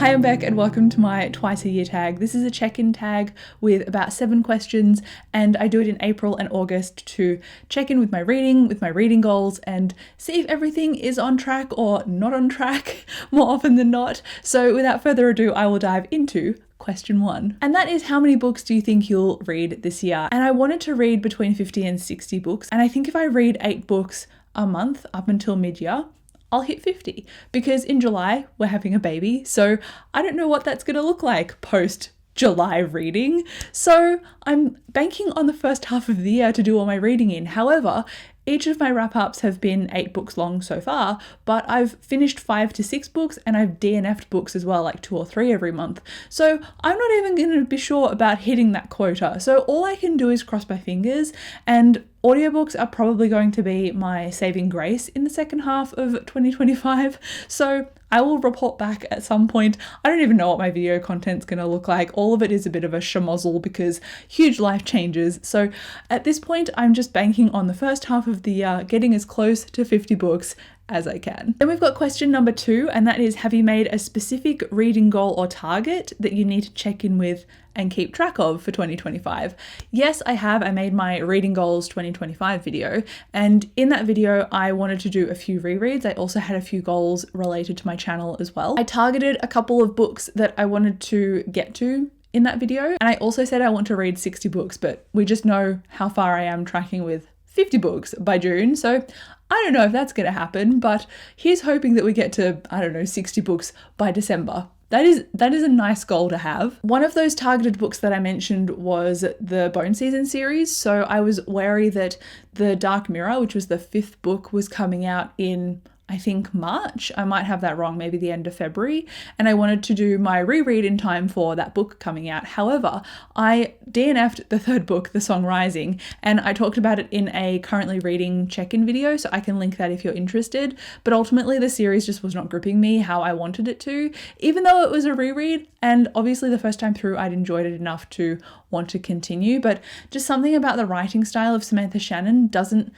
Hi, I'm Beck and welcome to my twice a year tag. This is a check-in tag with about 7 questions, and I do it in April and August to check in with my reading goals, and see if everything is on track or not on track more often than not. So without further ado, I will dive into question 1. And that is, how many books do you think you'll read this year? And I wanted to read between 50 and 60 books. And I think if I read 8 books a month up until mid-year, I'll hit 50, because in July we're having a baby. So I don't know what that's going to look like post July reading. So I'm banking on the first half of the year to do all my reading in. However, each of my wrap-ups have been 8 books long so far, but I've finished 5 to 6 books, and I've DNF'd books as well, like 2 or 3 every month. So I'm not even going to be sure about hitting that quota. So all I can do is cross my fingers, and audiobooks are probably going to be my saving grace in the second half of 2025. So I will report back at some point. I don't even know what my video content's going to look like. All of it is a bit of a schmozzle because huge life changes. So at this point, I'm just banking on the first half of the year, getting as close to 50 books as I can. Then we've got question number 2, and that is, have you made a specific reading goal or target that you need to check in with and keep track of for 2025? Yes, I have. I made my reading goals 2025 video, and in that video I wanted to do a few rereads. I also had a few goals related to my channel as well. I targeted a couple of books that I wanted to get to in that video, and I also said I want to read 60 books, but we just know how far I am tracking with 50 books by June, so I don't know if that's going to happen, but here's hoping that we get to, 60 books by December. That is a nice goal to have. One of those targeted books that I mentioned was the Bone Season series, so I was wary that The Dark Mirror, which was the 5th book, was coming out in, I think, March. I might have that wrong, maybe the end of February. And I wanted to do my reread in time for that book coming out. However, I DNF'd the 3rd book, The Song Rising, and I talked about it in a currently reading check-in video, so I can link that if you're interested. But ultimately the series just was not gripping me how I wanted it to, even though it was a reread. And obviously the first time through I'd enjoyed it enough to want to continue, but just something about the writing style of Samantha Shannon doesn't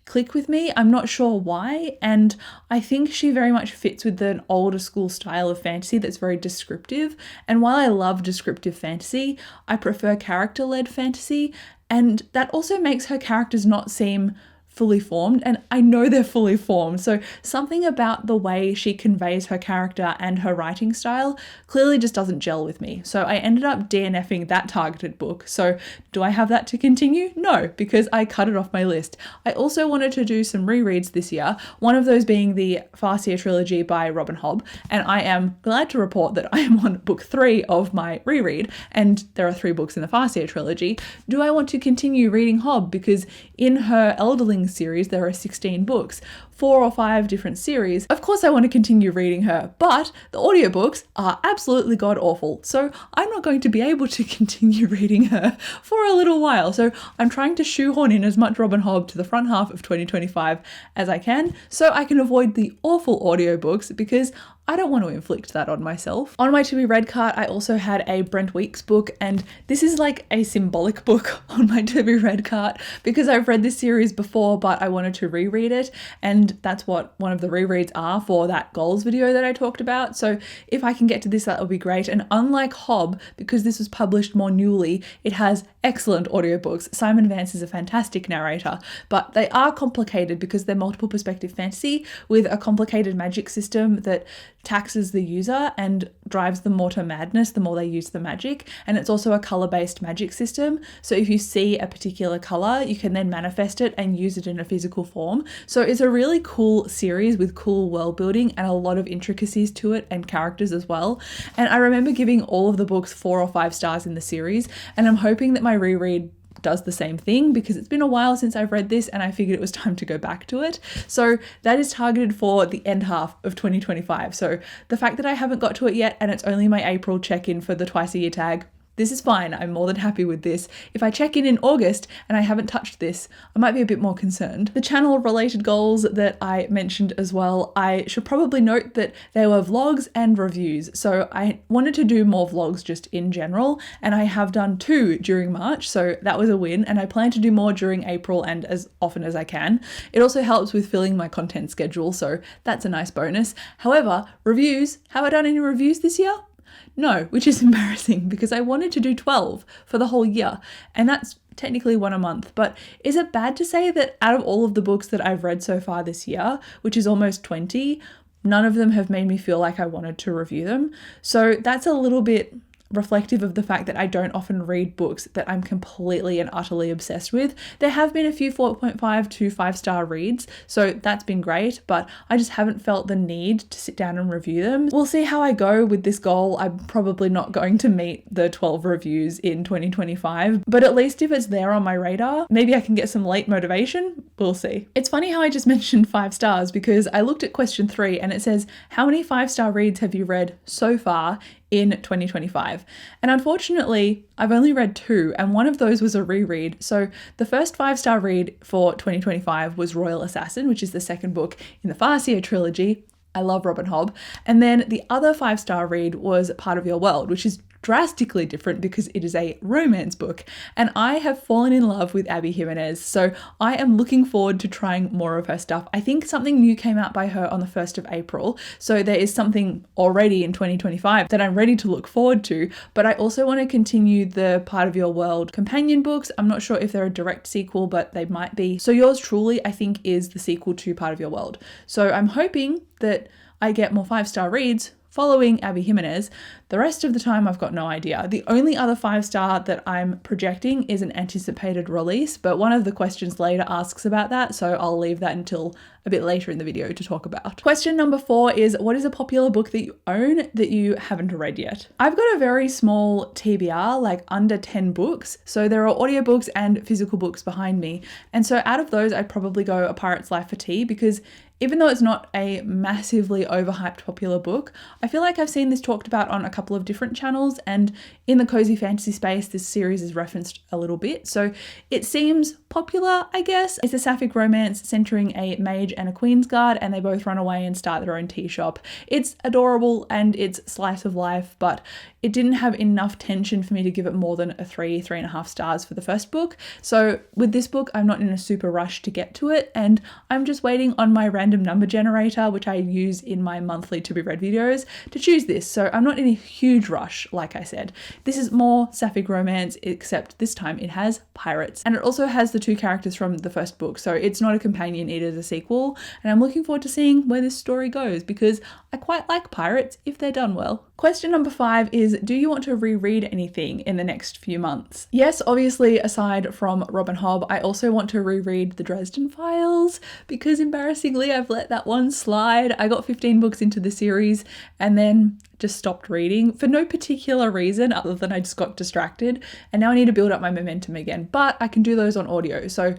click with me. I'm not sure why, and I think she very much fits with an older school style of fantasy that's very descriptive. And while I love descriptive fantasy, I prefer character-led fantasy, and that also makes her characters not seem fully formed, and I know they're fully formed. So something about the way she conveys her character and her writing style clearly just doesn't gel with me. So I ended up DNFing that targeted book. So do I have that to continue? No, because I cut it off my list. I also wanted to do some rereads this year, one of those being the Farseer trilogy by Robin Hobb, and I am glad to report that I am on book 3 of my reread, and there are 3 books in the Farseer trilogy. Do I want to continue reading Hobb? Because in her Elderling series there are 16 books, 4 or 5 different series. Of course I want to continue reading her, but the audiobooks are absolutely god awful, so I'm not going to be able to continue reading her for a little while. So I'm trying to shoehorn in as much Robin Hobb to the front half of 2025 as I can, so I can avoid the awful audiobooks, because I don't want to inflict that on myself. On my to be read cart, I also had a Brent Weeks book, and this is like a symbolic book on my to be read cart because I've read this series before, but I wanted to reread it, and that's what one of the rereads are for that goals video that I talked about. So if I can get to this, that would be great. And unlike Hobb, because this was published more newly, it has excellent audiobooks. Simon Vance is a fantastic narrator, but they are complicated because they're multiple perspective fantasy with a complicated magic system that taxes the user and drives them more to madness the more they use the magic. And it's also a color-based magic system, so if you see a particular color you can then manifest it and use it in a physical form. So it's a really cool series with cool world building and a lot of intricacies to it, and characters as well. And I remember giving all of the books 4 or 5 stars in the series, and I'm hoping that my reread does the same thing, because it's been a while since I've read this and I figured it was time to go back to it. So that is targeted for the end half of 2025. So the fact that I haven't got to it yet and it's only my April check-in for the twice a year tag, this is fine. I'm more than happy with this. If I check in August and I haven't touched this, I might be a bit more concerned. The channel related goals that I mentioned as well, I should probably note that there were vlogs and reviews. So I wanted to do more vlogs just in general, and I have done 2 during March, so that was a win, and I plan to do more during April and as often as I can. It also helps with filling my content schedule, so that's a nice bonus. However, reviews, have I done any reviews this year? No, which is embarrassing because I wanted to do 12 for the whole year, and that's technically one a month. But is it bad to say that out of all of the books that I've read so far this year, which is almost 20, none of them have made me feel like I wanted to review them? So that's a little bit reflective of the fact that I don't often read books that I'm completely and utterly obsessed with. There have been a few 4.5 to 5-star reads, so that's been great, but I just haven't felt the need to sit down and review them. We'll see how I go with this goal. I'm probably not going to meet the 12 reviews in 2025, but at least if it's there on my radar, maybe I can get some late motivation. We'll see. It's funny how I just mentioned 5 stars because I looked at question 3 and it says, how many 5-star reads have you read so far in 2025? And unfortunately, I've only read 2, and one of those was a reread. So the first 5-star read for 2025 was Royal Assassin, which is the second book in the Farseer trilogy. I love Robin Hobb. And then the other 5-star read was Part of Your World, which is drastically different because it is a romance book, and I have fallen in love with Abby Jimenez, so I am looking forward to trying more of her stuff. I think something new came out by her on the 1st of April, so there is something already in 2025 that I'm ready to look forward to, but I also want to continue the Part of Your World companion books. I'm not sure if they're a direct sequel, but they might be. So Yours Truly, I think, is the sequel to Part of Your World. So I'm hoping that I get more 5-star reads following Abby Jimenez. The rest of the time, I've got no idea. The only other 5-star that I'm projecting is an anticipated release, but one of the questions later asks about that, so I'll leave that until a bit later in the video to talk about. Question number 4 is, what is a popular book that you own that you haven't read yet? I've got a very small TBR, like under 10 books, so there are audiobooks and physical books behind me, and so out of those, I'd probably go A Pirate's Life for Tea, because even though it's not a massively overhyped popular book, I feel like I've seen this talked about on a couple of different channels, and in the cozy fantasy space, this series is referenced a little bit, so it seems popular, I guess. It's a sapphic romance centering a mage and a queen's guard, and they both run away and start their own tea shop. It's adorable and it's slice of life, but it didn't have enough tension for me to give it more than a 3.5 stars for the first book. So with this book, I'm not in a super rush to get to it, and I'm just waiting on my random number generator, which I use in my monthly to be read videos, to choose this. So I'm not in a huge rush, like I said. This is more sapphic romance, except this time it has pirates, and it also has the 2 characters from the first book, so it's not a companion, it is a sequel, and I'm looking forward to seeing where this story goes because I quite like pirates if they're done well. Question number 5 is, do you want to reread anything in the next few months? Yes, obviously, aside from Robin Hobb, I also want to reread the Dresden Files because embarrassingly I've let that one slide. I got 15 books into the series and then just stopped reading for no particular reason other than I just got distracted, and now I need to build up my momentum again, but I can do those on audio. So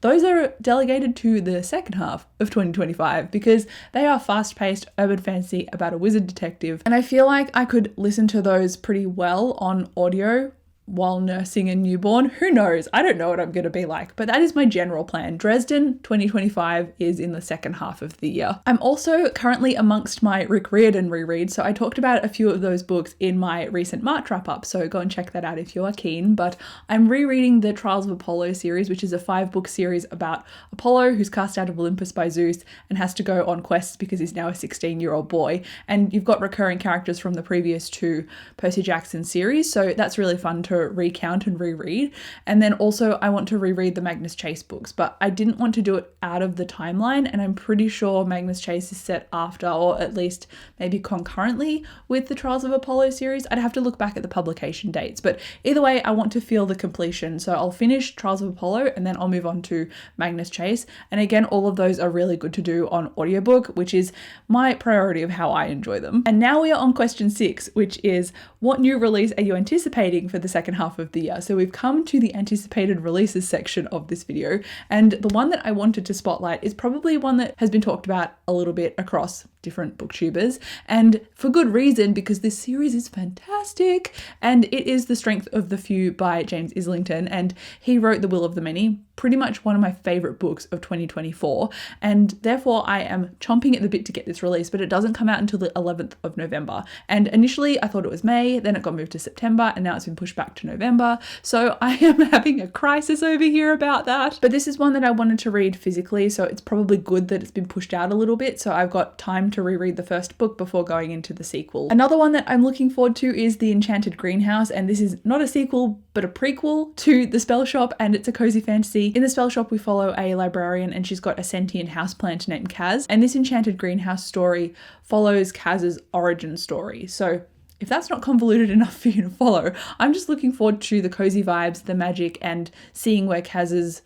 those are delegated to the second half of 2025 because they are fast-paced urban fantasy about a wizard detective, and I feel like I could listen to those pretty well on audio while nursing a newborn. Who knows? I don't know what I'm going to be like, but that is my general plan. Dresden 2025 is in the second half of the year. I'm also currently amongst my Rick Riordan reread, so I talked about a few of those books in my recent March wrap-up, so go and check that out if you are keen, but I'm rereading the Trials of Apollo series, which is a 5-book series about Apollo, who's cast out of Olympus by Zeus and has to go on quests because he's now a 16-year-old boy, and you've got recurring characters from the previous 2 Percy Jackson series, so that's really fun to recount and reread. And then also I want to reread the Magnus Chase books, but I didn't want to do it out of the timeline, and I'm pretty sure Magnus Chase is set after, or at least maybe concurrently with the Trials of Apollo series. I'd have to look back at the publication dates, but either way I want to feel the completion, so I'll finish Trials of Apollo and then I'll move on to Magnus Chase. And again, all of those are really good to do on audiobook, which is my priority of how I enjoy them. And now we are on question 6, which is, what new release are you anticipating for the second half of the year? So we've come to the anticipated releases section of this video, and the one that I wanted to spotlight is probably one that has been talked about a little bit across different booktubers, and for good reason, because this series is fantastic and it is The Strength of the Few by James Islington, and he wrote The Will of the Many, pretty much one of my favorite books of 2024, and therefore I am chomping at the bit to get this released, but it doesn't come out until the 11th of November. And initially I thought it was May, then it got moved to September, and now it's been pushed back to November. So I am having a crisis over here about that. But this is one that I wanted to read physically, so it's probably good that it's been pushed out a little bit, so I've got time to reread the first book before going into the sequel. Another one that I'm looking forward to is The Enchanted Greenhouse, and this is not a sequel but a prequel to The Spell Shop, and it's a cozy fantasy. In The Spell Shop we follow a librarian and she's got a sentient houseplant named Kaz, and this Enchanted Greenhouse story follows Kaz's origin story. So if that's not convoluted enough for you to follow, I'm just looking forward to the cozy vibes, the magic, and seeing where Kaz's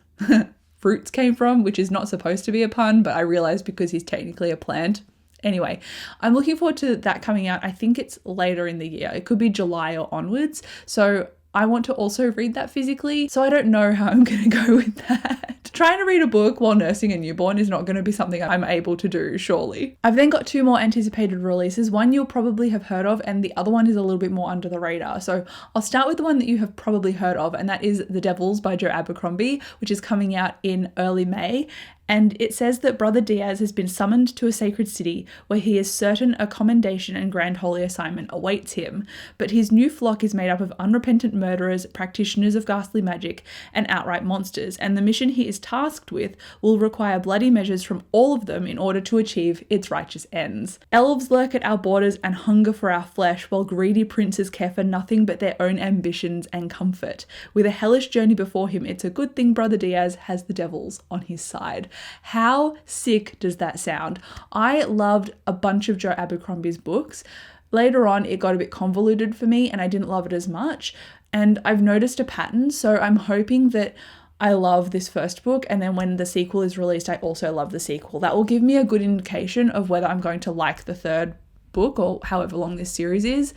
fruits came from, which is not supposed to be a pun, but I realized because he's technically a plant. Anyway, I'm looking forward to that coming out. I think it's later in the year. It could be July or onwards. So I want to also read that physically. So I don't know how I'm going to go with that. Trying to read a book while nursing a newborn is not going to be something I'm able to do, surely. I've then got two more anticipated releases. One you'll probably have heard of, and the other one is a little bit more under the radar. So I'll start with the one that you have probably heard of, and that is The Devils by Joe Abercrombie, which is coming out in early May. And it says that Brother Diaz has been summoned to a sacred city where he is certain a commendation and grand holy assignment awaits him. But his new flock is made up of unrepentant murderers, practitioners of ghastly magic, and outright monsters, and the mission he is tasked with will require bloody measures from all of them in order to achieve its righteous ends. Elves lurk at our borders and hunger for our flesh, while greedy princes care for nothing but their own ambitions and comfort. With a hellish journey before him, it's a good thing Brother Diaz has the devils on his side. How sick does that sound? I loved a bunch of Joe Abercrombie's books. Later on, it got a bit convoluted for me and I didn't love it as much. And I've noticed a pattern, so I'm hoping that I love this first book, and then when the sequel is released, I also love the sequel. That will give me a good indication of whether I'm going to like the third book, or however long this series is,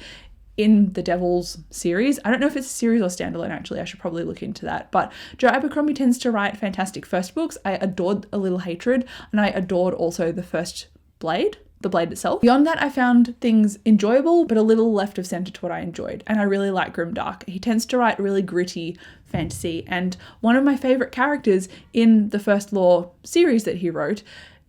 in the Devils series. I don't know if it's a series or standalone, actually. I should probably look into that. But Joe Abercrombie tends to write fantastic first books. I adored A Little Hatred, and I adored also the first Blade, the Blade itself. Beyond that, I found things enjoyable, but a little left of center to what I enjoyed. And I really like Grimdark. He tends to write really gritty fantasy. And one of my favorite characters in the First Law series that he wrote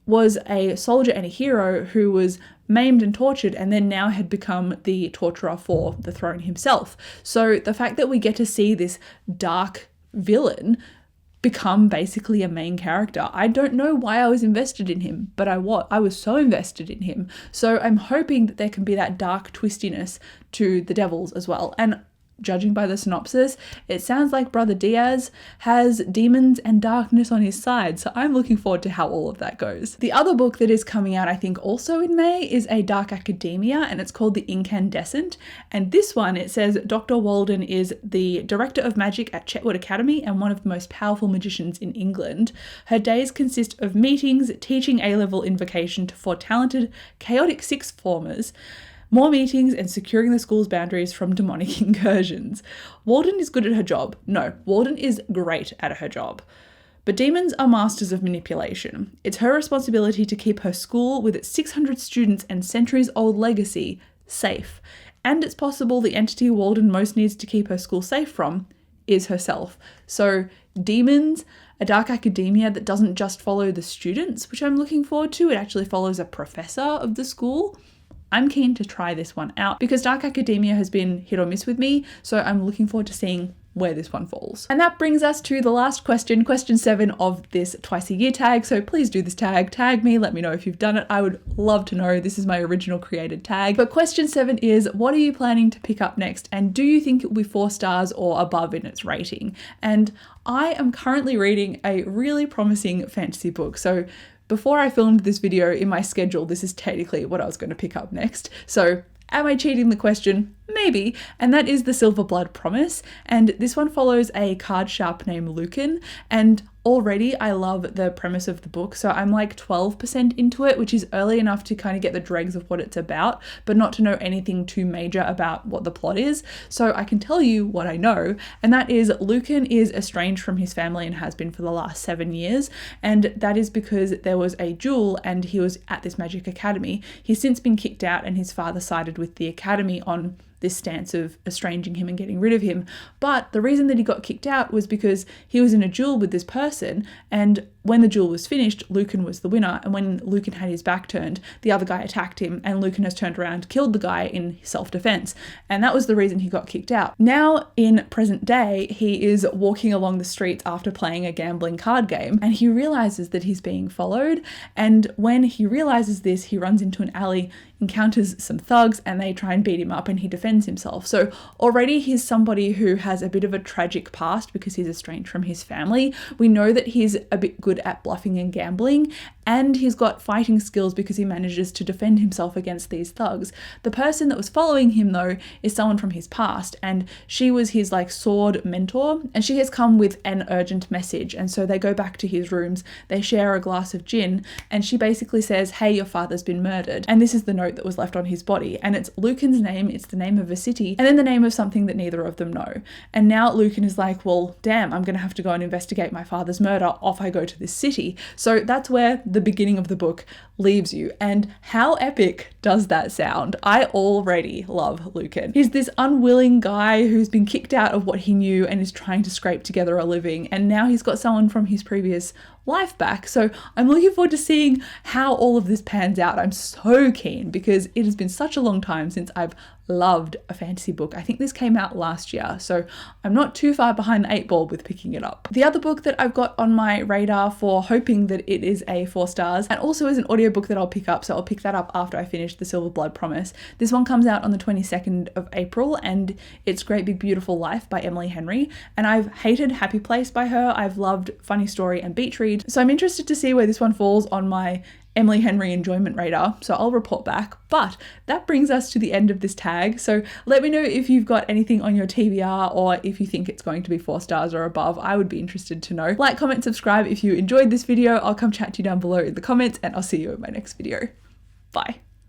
was a soldier and a hero who was maimed and tortured and then now had become the torturer for the throne himself. So the fact that we get to see this dark villain become basically a main character, I don't know why I was invested in him, but I was so invested in him. So I'm hoping that there can be that dark twistiness to the Devils as well. And judging by the synopsis, it sounds like Brother Diaz has demons and darkness on his side, so I'm looking forward to how all of that goes. The other book that is coming out, I think also in May, is a dark academia, and it's called The Incandescent. And this one, it says Dr. Walden is the director of magic at Chetwood Academy and one of the most powerful magicians in England. Her days consist of meetings, teaching A-level invocation to 4 talented, chaotic sixth formers, more meetings, and securing the school's boundaries from demonic incursions. Walden is good at her job. No, Walden is great at her job. But demons are masters of manipulation. It's her responsibility to keep her school, with its 600 students and centuries-old legacy, safe. And it's possible the entity Walden most needs to keep her school safe from is herself. So demons, a dark academia that doesn't just follow the students, which I'm looking forward to. It actually follows a professor of the school. I'm keen to try this one out because dark academia has been hit or miss with me, so I'm looking forward to seeing where this one falls. And that brings us to the last question, question 7 of this twice a year tag. So please do this tag me, let me know if you've done it. I would love to know. This is my original created tag. But question 7 is, what are you planning to pick up next? And do you think it will be 4 stars or above in its rating? And I am currently reading a really promising fantasy book. So before I filmed this video, in my schedule, this is technically what I was going to pick up next. So am I cheating the question? Maybe. And that is The Silver Blood Promise. And this one follows a card sharp named Lucan. And already I love the premise of the book. So I'm like 12% into it, which is early enough to kind of get the dregs of what it's about, but not to know anything too major about what the plot is. So I can tell you what I know. And that is Lucan is estranged from his family and has been for the last 7 years. And that is because there was a duel and he was at this magic academy. He's since been kicked out and his father sided with the academy on this stance of estranging him and getting rid of him. But the reason that he got kicked out was because he was in a duel with this person, and when the duel was finished, Lucan was the winner, and when Lucan had his back turned, the other guy attacked him, and Lucan has turned around, killed the guy in self-defense, and that was the reason he got kicked out. Now, in present day, he is walking along the streets after playing a gambling card game, and he realizes that he's being followed, and when he realizes this, he runs into an alley, encounters some thugs, and they try and beat him up, and he defends himself. So already he's somebody who has a bit of a tragic past because he's estranged from his family. We know that he's a bit good at bluffing and gambling, and he's got fighting skills because he manages to defend himself against these thugs. The person that was following him, though, is someone from his past, and she was his sword mentor, and she has come with an urgent message. And so they go back to his rooms, they share a glass of gin, and she basically says, "Hey, your father's been murdered." And this is the note that was left on his body, and it's Lucan's name, it's the name of a city, and then the name of something that neither of them know. And now Lucan is like, well, damn, I'm gonna have to go and investigate my father's murder. Off I go to this city. So that's where the beginning of the book leaves you. And how epic does that sound? I already love Lucan. He's this unwilling guy who's been kicked out of what he knew and is trying to scrape together a living, and now he's got someone from his previous life back. So I'm looking forward to seeing how all of this pans out. I'm so keen because it has been such a long time since I've loved a fantasy book. I think this came out last year, so I'm not too far behind the 8 ball with picking it up. The other book that I've got on my radar for hoping that it is a 4 stars, and also is an audiobook that I'll pick up, so I'll pick that up after I finish The Silver Blood Promise. This one comes out on the 22nd of April, and it's Great Big Beautiful Life by Emily Henry, and I've hated Happy Place by her. I've loved Funny Story and Beach Read, so I'm interested to see where this one falls on my Emily Henry enjoyment radar, so I'll report back. But that brings us to the end of this tag, so let me know if you've got anything on your TBR or if you think it's going to be 4 stars or above. I would be interested to know. Like, comment, subscribe if you enjoyed this video. I'll come chat to you down below in the comments, and I'll see you in my next video. Bye.